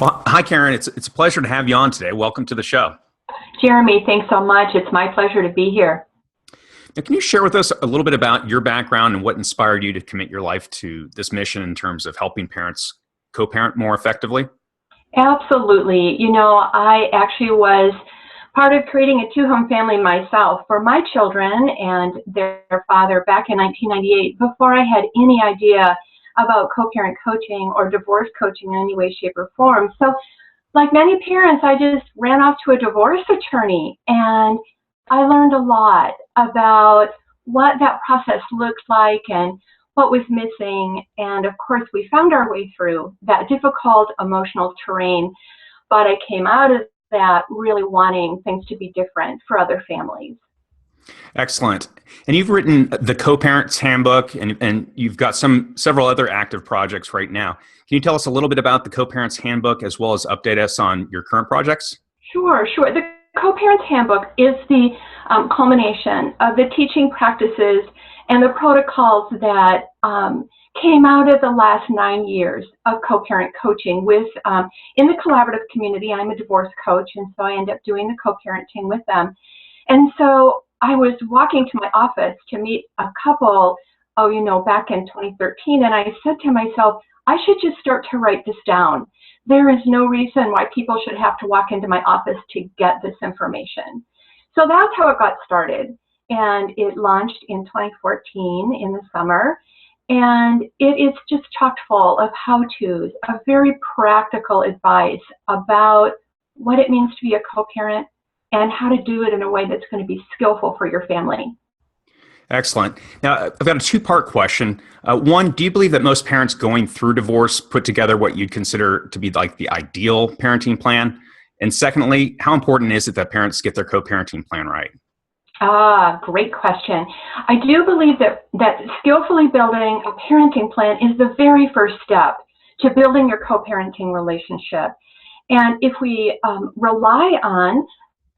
Well, hi, Karen. It's a pleasure to have you on today. Welcome to the show. Jeremy, thanks so much. It's my pleasure to be here. Now, can you share with us a little bit about your background and what inspired you to commit your life to this mission in terms of helping parents co-parent more effectively? Absolutely. I actually was part of creating a two-home family myself for my children and their father back in 1998 before I had any idea about co-parent coaching or divorce coaching in any way, shape, or form. So like many parents, I just ran off to a divorce attorney and I learned a lot about what that process looked like and what was missing. And of course, we found our way through that difficult emotional terrain. But I came out of that really wanting things to be different for other families. Excellent. And you've written the CoParent Handbook, and you've got several other active projects right now. Can you tell us a little bit about the CoParent Handbook as well as update us on your current projects? Sure. The CoParent Handbook is the culmination of the teaching practices and the protocols that came out of the last 9 years of co-parent coaching with in the collaborative community. I'm a divorce coach, and so I end up doing the co-parenting with them. And so I was walking to my office to meet a couple, back in 2013, and I said to myself, I should just start to write this down. There is no reason why people should have to walk into my office to get this information. So that's how it got started. And it launched in 2014 in the summer. And it is just chock full of how-tos, of very practical advice about what it means to be a co-parent and how to do it in a way that's going to be skillful for your family. Excellent. Now, I've got a two-part question. One, do you believe that most parents going through divorce put together what you'd consider to be like the ideal parenting plan? And secondly, how important is it that parents get their co-parenting plan right? Great question. I do believe that skillfully building a parenting plan is the very first step to building your co-parenting relationship. And if we rely on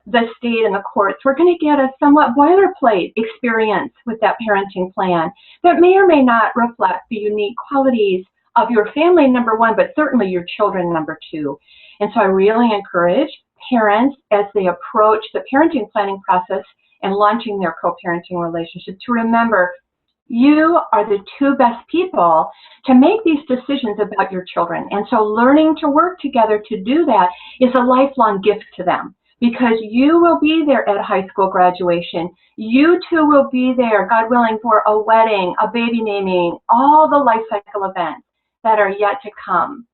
the state and the courts, we're going to get a somewhat boilerplate experience with that parenting plan that may or may not reflect the unique qualities of your family, number one, but certainly your children, number two. And so I really encourage parents as they approach the parenting planning process and launching their co-parenting relationship to remember you are the two best people to make these decisions about your children. And so learning to work together to do that is a lifelong gift to them, because you will be there at high school graduation. You too will be there, God willing, for a wedding, a baby naming, all the life cycle events that are yet to come.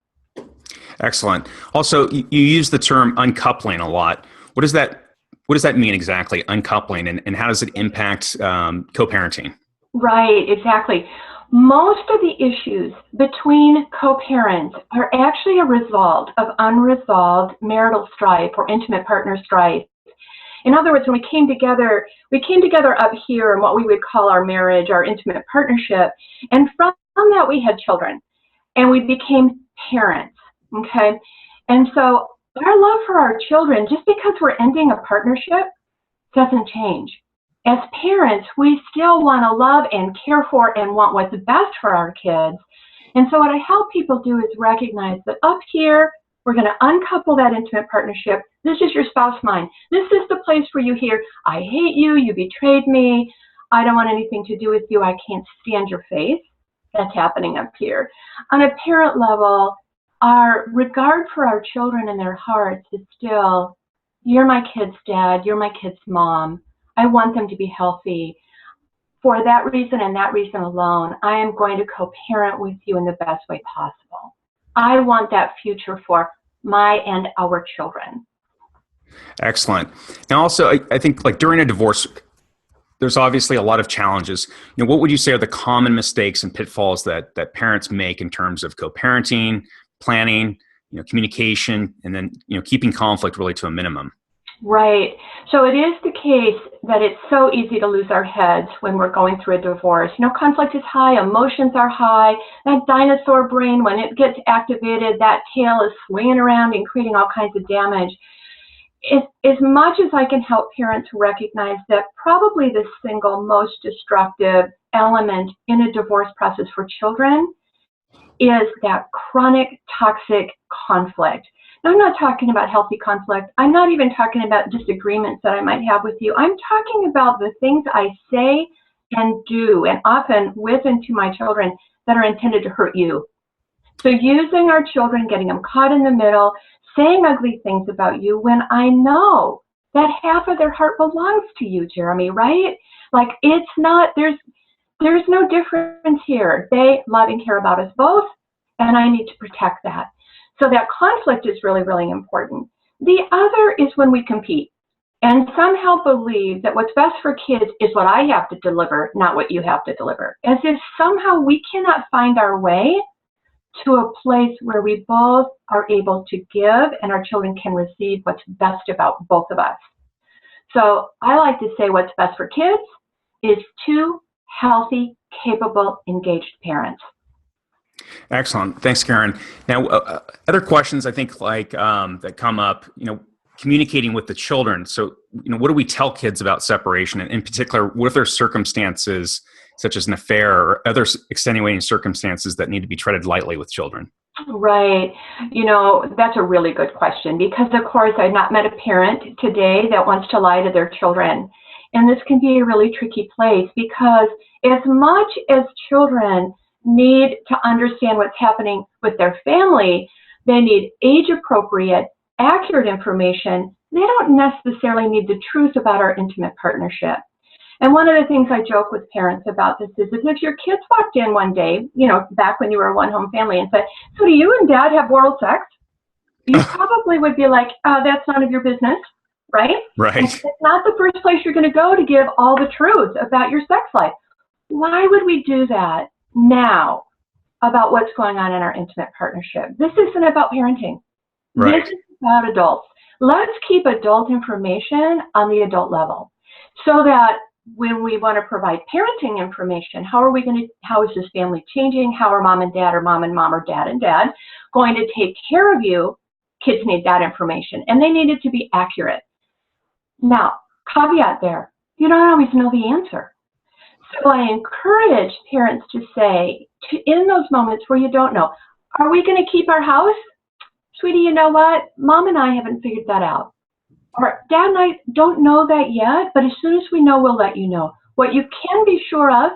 Excellent. Also, you use the term uncoupling a lot. What does that mean exactly, uncoupling, and how does it impact co-parenting? Right, exactly. Most of the issues between co-parents are actually a result of unresolved marital strife or intimate partner strife. In other words, when we came together up here in what we would call our marriage, our intimate partnership, and from that we had children, and we became parents, okay? And so our love for our children, just because we're ending a partnership, doesn't change. As parents, we still want to love and care for and want what's best for our kids. And so what I help people do is recognize that up here, we're going to uncouple that intimate partnership. This is your spouse mind. This is the place where you hear, I hate you, you betrayed me, I don't want anything to do with you, I can't stand your face. That's happening up here. On a parent level, our regard for our children and their hearts is still, you're my kid's dad, you're my kid's mom. I want them to be healthy. For that reason and that reason alone, I am going to co-parent with you in the best way possible. I want that future for my and our children. Excellent. Now, also, I think like during a divorce, there's obviously a lot of challenges. What would you say are the common mistakes and pitfalls that parents make in terms of co-parenting, planning, communication, and then keeping conflict really to a minimum? Right. So it is the case that it's so easy to lose our heads when we're going through a divorce. Conflict is high, emotions are high. That dinosaur brain, when it gets activated, that tail is swinging around and creating all kinds of damage. As much as I can help parents recognize that probably the single most destructive element in a divorce process for children is that chronic toxic conflict. Now, I'm not talking about healthy conflict. I'm not even talking about disagreements that I might have with you. I'm talking about the things I say and do, and often with and to my children, that are intended to hurt you. So using our children, getting them caught in the middle, saying ugly things about you when I know that half of their heart belongs to you, Jeremy, right? Like, it's not, there's no difference here. They love and care about us both, and I need to protect that. So that conflict is really, really important. The other is when we compete and somehow believe that what's best for kids is what I have to deliver, not what you have to deliver. As if somehow we cannot find our way to a place where we both are able to give and our children can receive what's best about both of us. So I like to say what's best for kids is two healthy, capable, engaged parents. Excellent. Thanks, Karen. Now, other questions I think that come up, communicating with the children. So, what do we tell kids about separation? And in particular, what if there's circumstances such as an affair or other extenuating circumstances that need to be treated lightly with children? Right. That's a really good question because, of course, I've not met a parent today that wants to lie to their children. And this can be a really tricky place because as much as children need to understand what's happening with their family, they need age-appropriate, accurate information. They don't necessarily need the truth about our intimate partnership. And one of the things I joke with parents about this is if your kids walked in one day, back when you were a one-home family and said, "So do you and Dad have oral sex?" You probably would be like, "That's none of your business," right? Right. And it's not the first place you're going to go to give all the truth about your sex life. Why would we do that now about what's going on in our intimate partnership? This isn't about parenting. Right. This is about adults. Let's keep adult information on the adult level so that when we want to provide parenting information, how is this family changing? How are mom and dad or mom and mom or dad and dad going to take care of you? Kids need that information and they need it to be accurate. Now, caveat there, you don't always know the answer. So I encourage parents to say, in those moments where you don't know, are we going to keep our house? Sweetie, you know what? Mom and I haven't figured that out. Or Dad and I don't know that yet, but as soon as we know, we'll let you know. What you can be sure of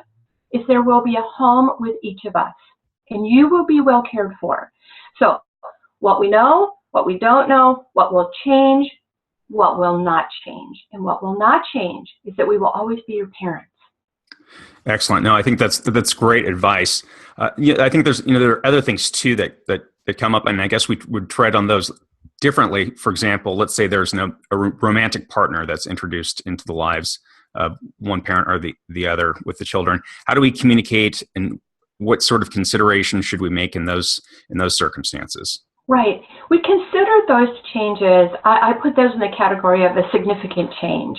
is there will be a home with each of us, and you will be well cared for. So what we know, what we don't know, what will change, what will not change. And what will not change is that we will always be your parents. Excellent. No, I think that's great advice. I think there are other things too that come up, and I guess we would tread on those differently. For example, let's say there's a romantic partner that's introduced into the lives of one parent or the other with the children. How do we communicate, and what sort of consideration should we make in those circumstances? Right. We consider those changes. I put those in the category of a significant change.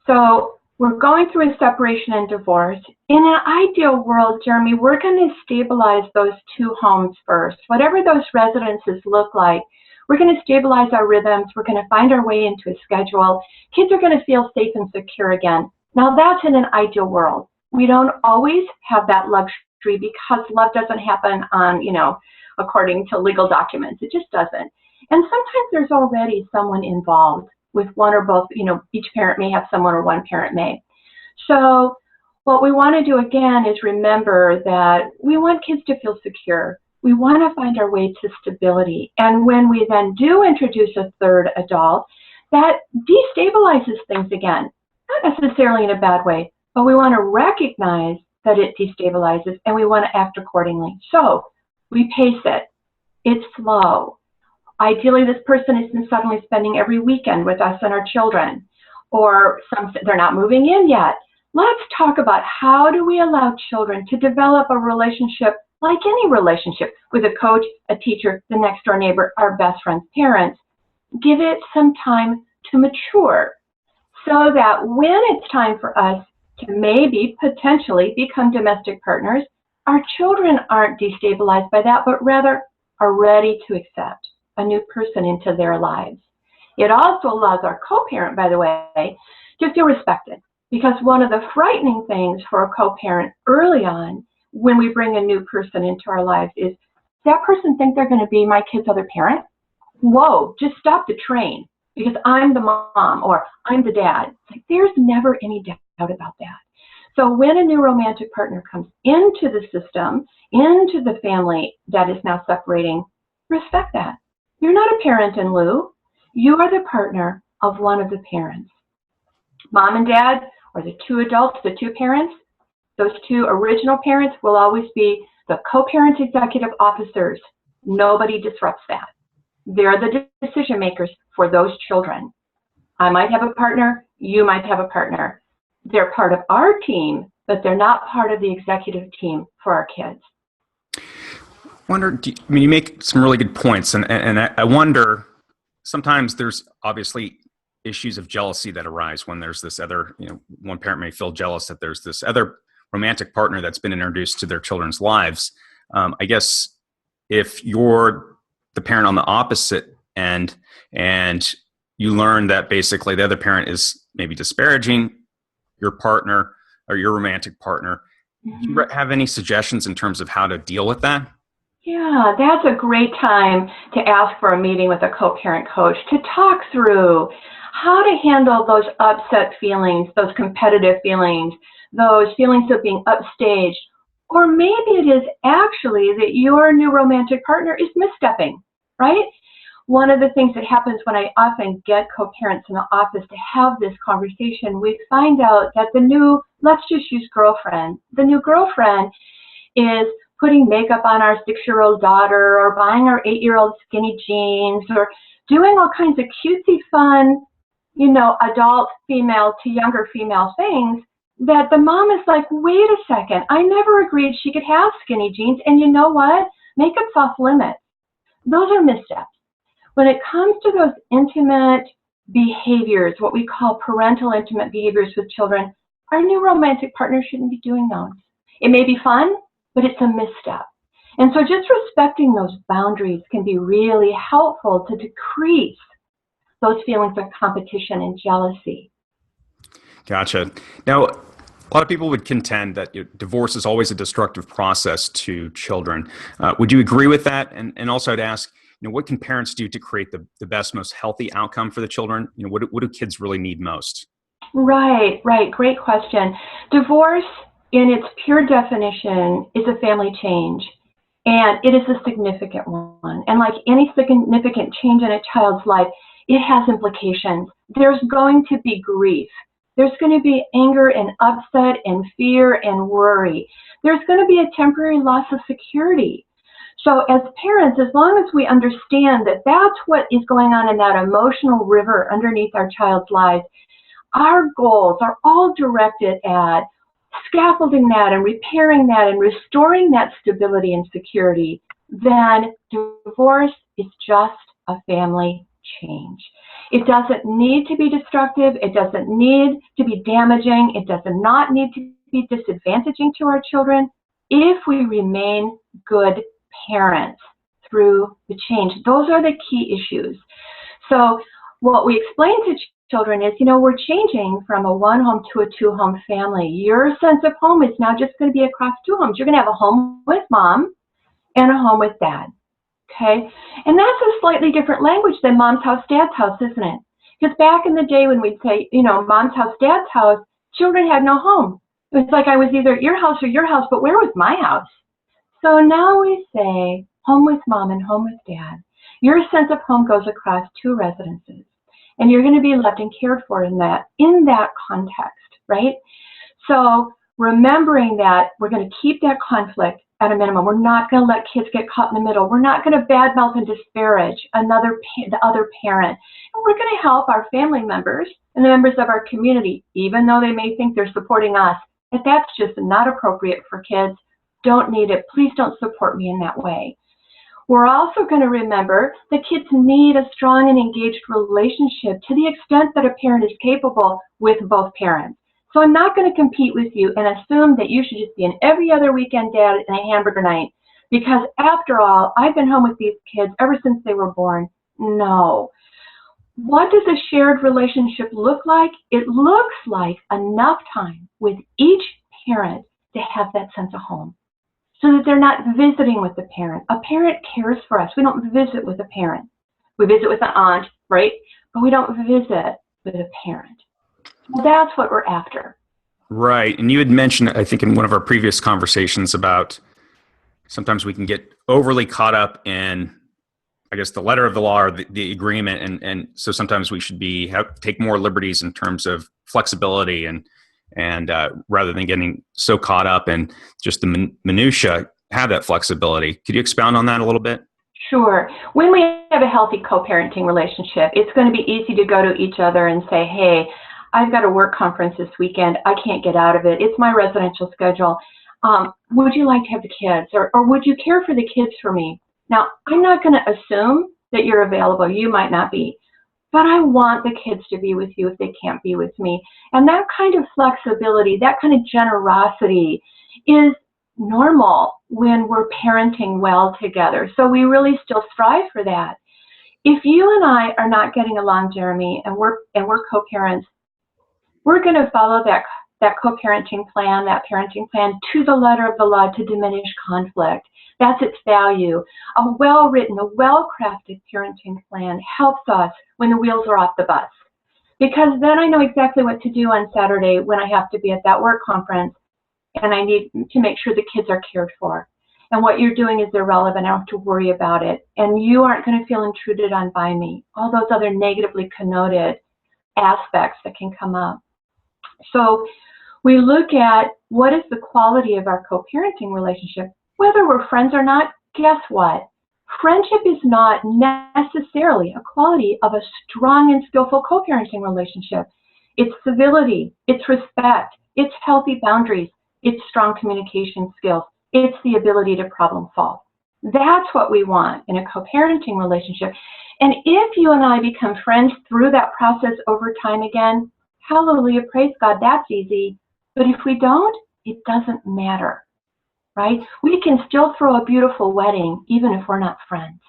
So we're going through a separation and divorce. In an ideal world, Jeremy, we're going to stabilize those two homes first. Whatever those residences look like, we're going to stabilize our rhythms. We're going to find our way into a schedule. Kids are going to feel safe and secure again. Now, that's in an ideal world. We don't always have that luxury because love doesn't happen on, according to legal documents. It just doesn't. And sometimes there's already someone involved with one or both, each parent may have someone or one parent may. So what we want to do again is remember that we want kids to feel secure. We want to find our way to stability. And when we then do introduce a third adult, that destabilizes things again. Not necessarily in a bad way, but we want to recognize that it destabilizes and we want to act accordingly. So we pace it. It's slow. Ideally, this person isn't suddenly spending every weekend with us and our children, or they're not moving in yet. Let's talk about how do we allow children to develop a relationship like any relationship with a coach, a teacher, the next door neighbor, our best friend's parents. Give it some time to mature so that when it's time for us to maybe potentially become domestic partners, our children aren't destabilized by that, but rather are ready to accept a new person into their lives. It also allows our co-parent, by the way, to feel respected, because one of the frightening things for a co-parent early on when we bring a new person into our lives is that person think they're going to be my kid's other parent? whoa, just stop the train because I'm the mom or I'm the dad. It's like there's never any doubt about that. So when a new romantic partner comes into the system, into the family that is now separating, respect that. You're not a parent in lieu. You are the partner of one of the parents. Mom and dad, or the two adults, the two parents, those two original parents will always be the co-parent executive officers. Nobody disrupts that. They're the decision makers for those children. I might have a partner, you might have a partner. They're part of our team, but they're not part of the executive team for our kids. You make some really good points, and I wonder, sometimes there's obviously issues of jealousy that arise when there's this other, one parent may feel jealous that there's this other romantic partner that's been introduced to their children's lives. I guess if you're the parent on the opposite end and you learn that basically the other parent is maybe disparaging your partner or your romantic partner, do you have any suggestions in terms of how to deal with that? Yeah, that's a great time to ask for a meeting with a co-parent coach to talk through how to handle those upset feelings, those competitive feelings, those feelings of being upstaged. Or maybe it is actually that your new romantic partner is misstepping, right? One of the things that happens when I often get co-parents in the office to have this conversation, we find out that let's just use girlfriend, the new girlfriend is putting makeup on our 6-year-old daughter or buying our 8-year-old skinny jeans or doing all kinds of cutesy fun, adult female to younger female things that the mom is like, wait a second, I never agreed she could have skinny jeans. And you know what? Makeup's off limits. Those are missteps. When it comes to those intimate behaviors, what we call parental intimate behaviors with children, our new romantic partner shouldn't be doing those. It may be fun, but it's a misstep. And so just respecting those boundaries can be really helpful to decrease those feelings of competition and jealousy. Gotcha. Now, a lot of people would contend that divorce is always a destructive process to children. Would you agree with that? And also I'd ask, what can parents do to create the best, most healthy outcome for the children? What do kids really need most? Right. Great question. Divorce, in its pure definition, is a family change, and it is a significant one. And like any significant change in a child's life, it has implications. There's going to be grief. There's going to be anger and upset and fear and worry. There's going to be a temporary loss of security. So as parents, as long as we understand that that's what is going on in that emotional river underneath our child's lives, our goals are all directed at scaffolding that and repairing that and restoring that stability and security, then divorce is just a family change. It doesn't need to be destructive. It doesn't need to be damaging. It does not need to be disadvantaging to our children if we remain good parents through the change. Those are the key issues. So what we explain to children is, we're changing from a one-home to a two-home family. Your sense of home is now just going to be across two homes. You're going to have a home with mom and a home with dad. Okay? And that's a slightly different language than mom's house, dad's house, isn't it? Because back in the day when we'd say, mom's house, dad's house, children had no home. It was like I was either at your house or your house, but where was my house? So now we say home with mom and home with dad. Your sense of home goes across two residences, and you're going to be loved and cared for in that context, right? So remembering that we're going to keep that conflict at a minimum. We're not going to let kids get caught in the middle. We're not going to badmouth and disparage the other parent. And we're going to help our family members and the members of our community, even though they may think they're supporting us, if that's just not appropriate for kids, don't need it. Please don't support me in that way. We're also going to remember that kids need a strong and engaged relationship to the extent that a parent is capable with both parents. So I'm not going to compete with you and assume that you should just be an every other weekend dad and a hamburger night, because after all, I've been home with these kids ever since they were born. No. What does a shared relationship look like? It looks like enough time with each parent to have that sense of home, so that they're not visiting with the parent. A parent cares for us. We don't visit with a parent. We visit with an aunt, right? But we don't visit with a parent. So that's what we're after. Right. And you had mentioned, I think in one of our previous conversations, about sometimes we can get overly caught up in, I guess, the letter of the law or the agreement. And so sometimes we should take more liberties in terms of flexibility and rather than getting so caught up in just the minutia, have that flexibility. Could you expound on that a little bit? Sure. When we have a healthy co-parenting relationship, it's going to be easy to go to each other and say, hey, I've got a work conference this weekend. I can't get out of it. It's my residential schedule. Would you like to have the kids? Or would you care for the kids for me? Now, I'm not going to assume that you're available. You might not be. But I want the kids to be with you if they can't be with me. And that kind of flexibility, that kind of generosity is normal when we're parenting well together. So we really still strive for that. If you and I are not getting along, Jeremy, and we're co-parents, we're going to follow that co-parenting plan, that parenting plan to the letter of the law to diminish conflict. That's its value. A well-written, a well-crafted parenting plan helps us when the wheels are off the bus. Because then I know exactly what to do on Saturday when I have to be at that work conference and I need to make sure the kids are cared for. And what you're doing is irrelevant. I don't have to worry about it. And you aren't going to feel intruded on by me. All those other negatively connoted aspects that can come up. So we look at what is the quality of our co-parenting relationship. Whether we're friends or not, guess what? Friendship is not necessarily a quality of a strong and skillful co-parenting relationship. It's civility, it's respect, it's healthy boundaries, it's strong communication skills, it's the ability to problem solve. That's what we want in a co-parenting relationship. And if you and I become friends through that process over time again, hallelujah, praise God, that's easy. But if we don't, it doesn't matter. Right? We can still throw a beautiful wedding even if we're not friends.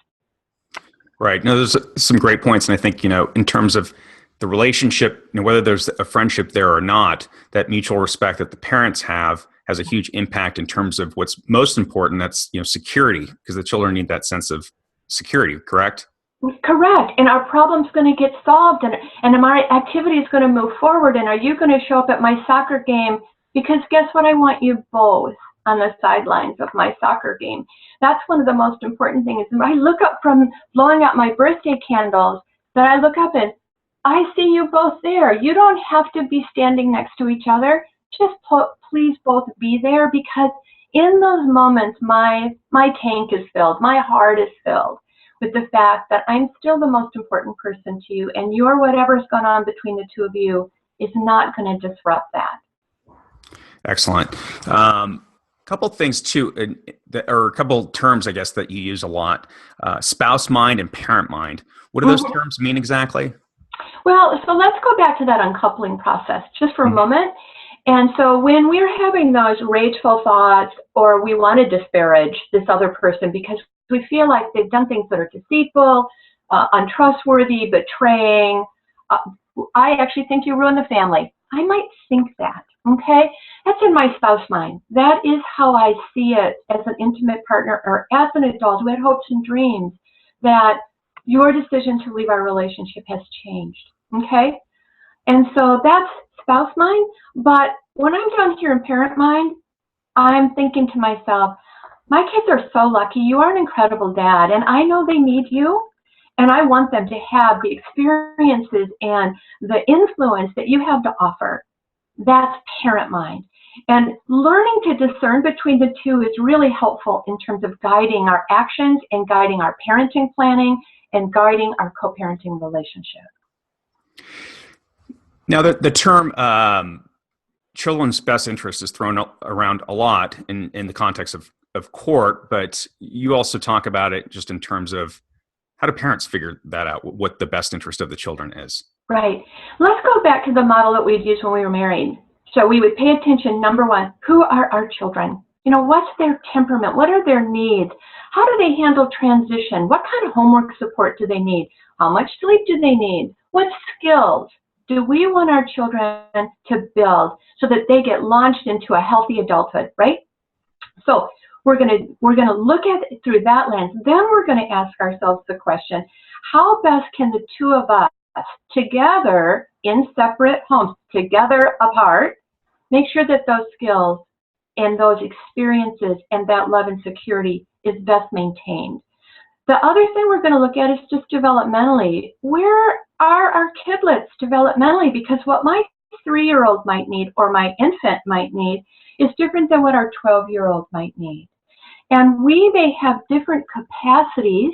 Right. No, there's some great points. And I think, in terms of the relationship, whether there's a friendship there or not, that mutual respect that the parents have has a huge impact in terms of what's most important. That's, security, because the children need that sense of security, correct? Correct. And our problem's going to get solved and my activity is going to move forward. And are you going to show up at my soccer game? Because guess what? I want you both on the sidelines of my soccer game. That's one of the most important things. When I look up from blowing out my birthday candles, that I look up and I see you both there. You don't have to be standing next to each other. Just please both be there, because in those moments, my tank is filled, my heart is filled with the fact that I'm still the most important person to you, and whatever's going on between the two of you is not going to disrupt that. Excellent. Couple things too, or a couple terms, I guess, that you use a lot: spouse mind and parent mind. What do those terms mean exactly? Well, so let's go back to that uncoupling process just for a moment. And so when we're having those rageful thoughts, or we want to disparage this other person because we feel like they've done things that are deceitful, untrustworthy, betraying, I actually think you ruined the family. I might think that, okay? That's in my spouse mind. That is how I see it as an intimate partner or as an adult who had hopes and dreams that your decision to leave our relationship has changed, okay? And so that's spouse mind. But when I'm down here in parent mind, I'm thinking to myself, my kids are so lucky. You are an incredible dad, and I know they need you. And I want them to have the experiences and the influence that you have to offer. That's parent mind. And learning to discern between the two is really helpful in terms of guiding our actions and guiding our parenting planning and guiding our co-parenting relationship. Now, the term children's best interest is thrown around a lot in the context of court, but you also talk about it just in terms of how do parents figure that out, what the best interest of the children is? Right. Let's go back to the model that we'd used when we were married. So we would pay attention, number one, who are our children? What's their temperament? What are their needs? How do they handle transition? What kind of homework support do they need? How much sleep do they need? What skills do we want our children to build so that they get launched into a healthy adulthood, right? So we're gonna look at it through that lens. Then we're going to ask ourselves the question, how best can the two of us together in separate homes, together apart, make sure that those skills and those experiences and that love and security is best maintained. The other thing we're going to look at is just developmentally. Where are our kidlets developmentally? Because what my 3-year-old might need or my infant might need is different than what our 12-year-old might need. And we may have different capacities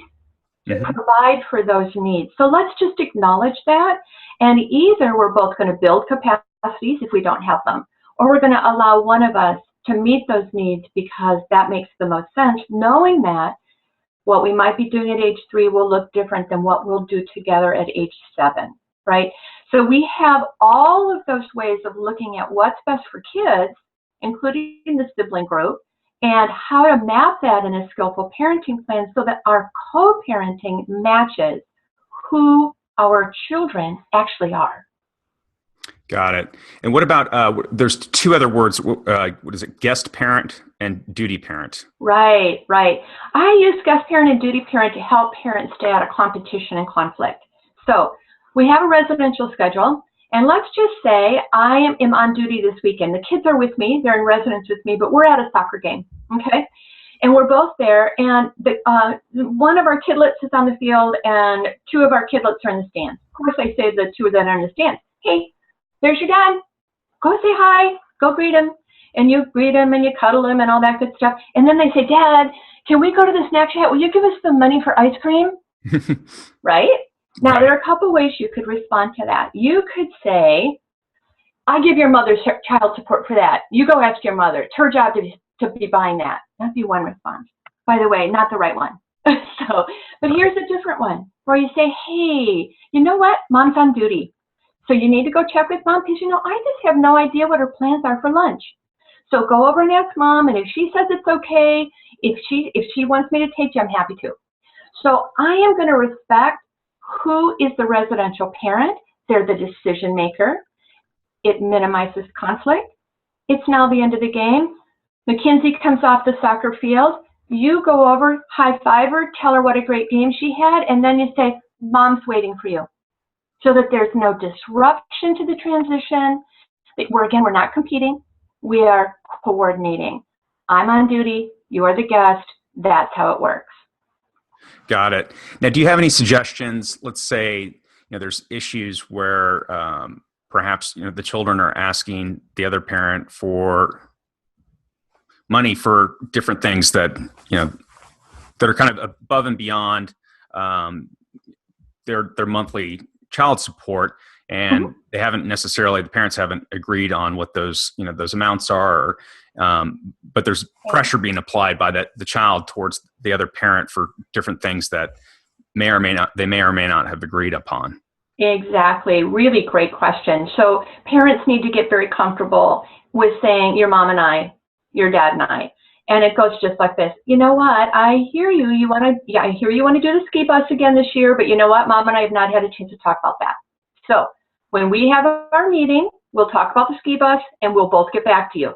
to provide for those needs. So let's just acknowledge that. And either we're both going to build capacities if we don't have them, or we're going to allow one of us to meet those needs because that makes the most sense, knowing that what we might be doing at age 3 will look different than what we'll do together at age 7, right? So we have all of those ways of looking at what's best for kids, including the sibling group, and how to map that in a skillful parenting plan so that our co-parenting matches who our children actually are. Got it. And what about, there's 2 other words, what is it, guest parent and duty parent? Right. I use guest parent and duty parent to help parents stay out of competition and conflict. So we have a residential schedule, and let's just say I am on duty this weekend. The kids are with me, they're in residence with me, but we're at a soccer game, okay? And we're both there, and one of our kidlets is on the field, and 2 of our kidlets are in the stands. Of course, I say the 2 that are in the stands, hey, there's your dad. Go say hi. Go greet him. And you greet him and you cuddle him and all that good stuff. And then they say, Dad, can we go to the snack shack? Will you give us some money for ice cream? Right? Now, there are a couple ways you could respond to that. You could say, I give your mother child support for that. You go ask your mother. It's her job to be buying that. That'd be one response. By the way, not the right one. But here's a different one where you say, hey, you know what? Mom's on duty. So you need to go check with Mom because, I just have no idea what her plans are for lunch. So go over and ask Mom, and if she says it's okay, if she wants me to take you, I'm happy to. So I am going to respect who is the residential parent. They're the decision maker. It minimizes conflict. It's now the end of the game. Mackenzie comes off the soccer field. You go over, high five her, tell her what a great game she had, and then you say, Mom's waiting for you. So that there's no disruption to the transition. We're not competing. We are coordinating. I'm on duty. You are the guest. That's how it works. Got it. Now, do you have any suggestions? Let's say, there's issues where perhaps, the children are asking the other parent for money for different things that, that are kind of above and beyond their monthly child support, and they haven't necessarily, the parents haven't agreed on what those amounts are, but there's pressure being applied by the child towards the other parent for different things that they may or may not have agreed upon. Exactly. Really great question. So parents need to get very comfortable with saying, your mom and I, your dad and I. And it goes just like this. You know what? I hear you. I hear you want to do the ski bus again this year, but you know what? Mom and I have not had a chance to talk about that. So when we have our meeting, we'll talk about the ski bus and we'll both get back to you.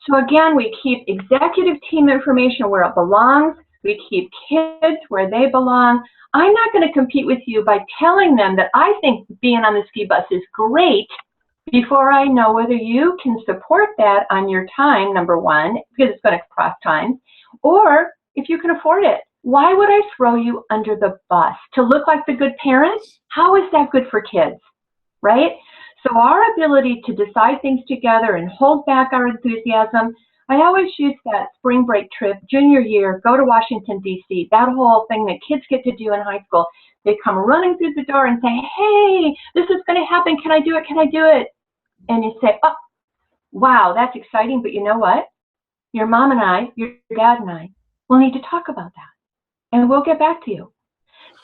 So again, we keep executive team information where it belongs. We keep kids where they belong. I'm not going to compete with you by telling them that I think being on the ski bus is great before I know whether you can support that on your time, number one, because it's going to cost time, or if you can afford it. Why would I throw you under the bus? To look like the good parent? How is that good for kids, right? So our ability to decide things together and hold back our enthusiasm, I always use that spring break trip, junior year, go to Washington, D.C., that whole thing that kids get to do in high school. They come running through the door and say, hey, this is going to happen. Can I do it? Can I do it? And you say, oh, wow, that's exciting. But you know what? Your mom and I, your dad and I, will need to talk about that. And we'll get back to you.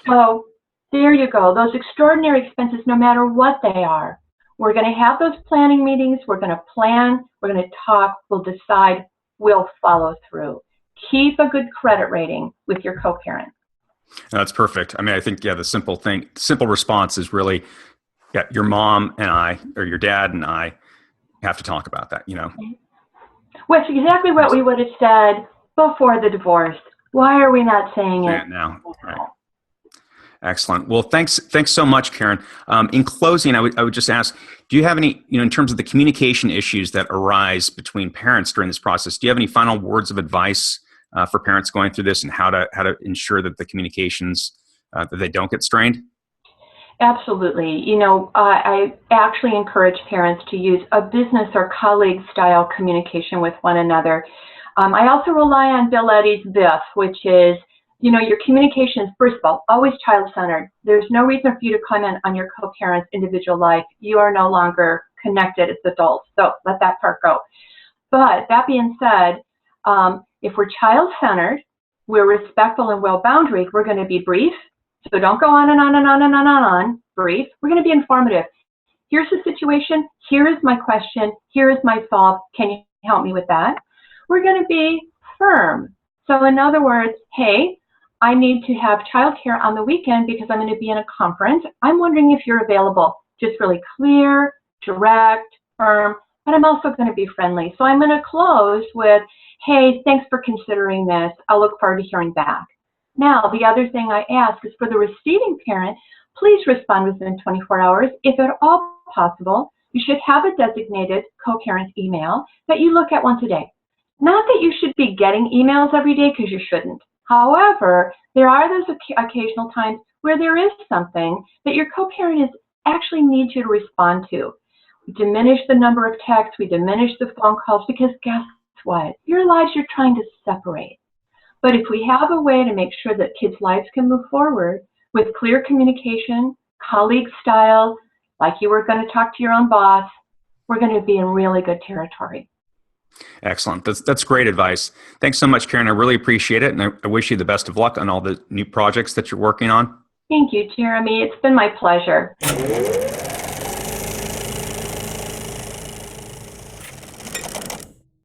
So there you go. Those extraordinary expenses, no matter what they are, we're going to have those planning meetings. We're going to plan. We're going to talk. We'll decide. We'll follow through. Keep a good credit rating with your co-parent. That's perfect. I mean, I think, the simple response is really, your mom and I, or your dad and I, have to talk about that, Well, it's exactly what we would have said before the divorce. Why are we not saying Say it it now. Right. now? Excellent. Well, thanks so much, Karen. In closing, I would just ask, do you have any, in terms of the communication issues that arise between parents during this process, do you have any final words of advice for parents going through this, and how to ensure that the communications, that they don't get strained? Absolutely. I actually encourage parents to use a business or colleague style communication with one another. I also rely on Bill Eddy's BIF, which is, your communication is, first of all, always child-centered. There's no reason for you to comment on your co-parent's individual life. You are no longer connected as adults, so let that part go. But that being said, if we're child-centered, we're respectful and well-boundaried, we're going to be brief. So don't go on and on and on and on and on. Brief. We're going to be informative. Here's the situation. Here is my question. Here is my solve. Can you help me with that? We're going to be firm. So in other words, hey, I need to have childcare on the weekend because I'm going to be in a conference. I'm wondering if you're available. Just really clear, direct, firm, but I'm also going to be friendly. So I'm going to close with, hey, thanks for considering this. I'll look forward to hearing back. Now, the other thing I ask is for the receiving parent, please respond within 24 hours. If at all possible, you should have a designated co-parent email that you look at once a day. Not that you should be getting emails every day, because you shouldn't. However, there are those occasional times where there is something that your co-parent actually needs you to respond to. We diminish the number of texts, we diminish the phone calls, because guess what? Your lives you're trying to separate. But if we have a way to make sure that kids' lives can move forward with clear communication, colleague style, like you were going to talk to your own boss, we're going to be in really good territory. Excellent. That's great advice. Thanks so much, Karen. I really appreciate it, and I wish you the best of luck on all the new projects that you're working on. Thank you, Jeremy. It's been my pleasure.